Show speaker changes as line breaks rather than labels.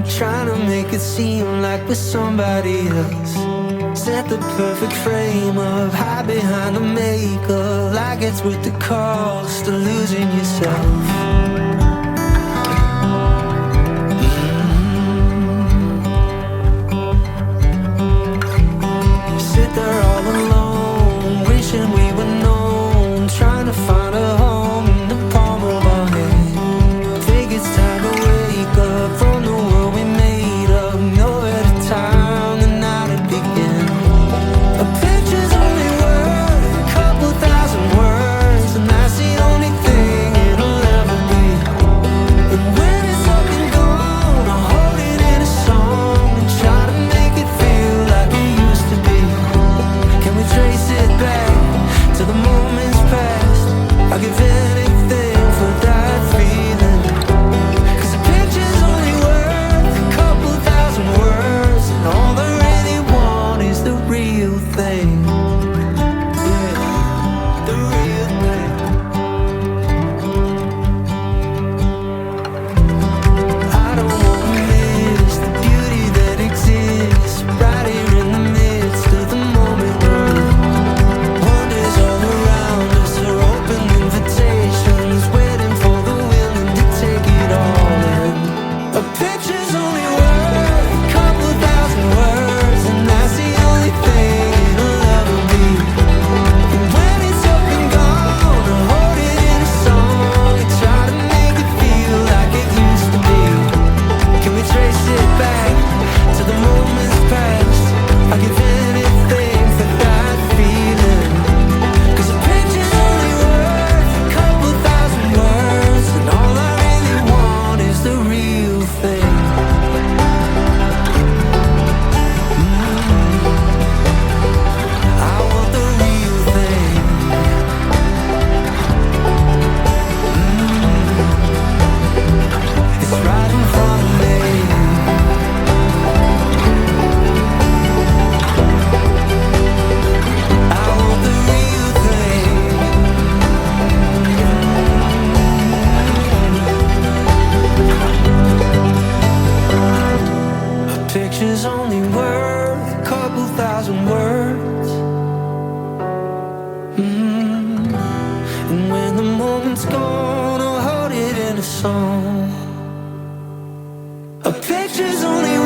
trying to make it seem like we're somebody else. Set the perfect frame up, hide behind the makeup, like it's worth the cost of losing yourself. Sit there all alone, wishing we were known, trying to find a home in the palm of our hand. Think it's time to wake up from the world we made up. No better time than now to begin. A picture's only worth a couple thousand words, and that's the only thing it'll ever be. And when it's up and gone, I'll hold it in a song and try to make it feel like it used to be. Can we trace it back to the moments past? I'll give anything for that feeling. 'Cause a picture's only worth a couple thousand words, and all I really want is the real thing. Yeah, the real thing. I don't wanna miss the beauty that exists right here in the midst of the moment we're in. Wonders all around us are open invitations, waiting for the willing to take it all in. A picture's only worth a couple thousand words, and that's the only thing it'll ever be. And when it's up and gone, I'll hold it in a song and try to make it feel like it used to be. Can we trace it back to the moments past? I'll give anything for that feeling. 'Cause a picture's only worth a couple thousand words, and all I really want is the real thing. I want the real thing. It's right in front of me. I want the real thing. A picture's only worth a couple thousand words. And when the moment's gone, I'll hold it in a song. A picture's only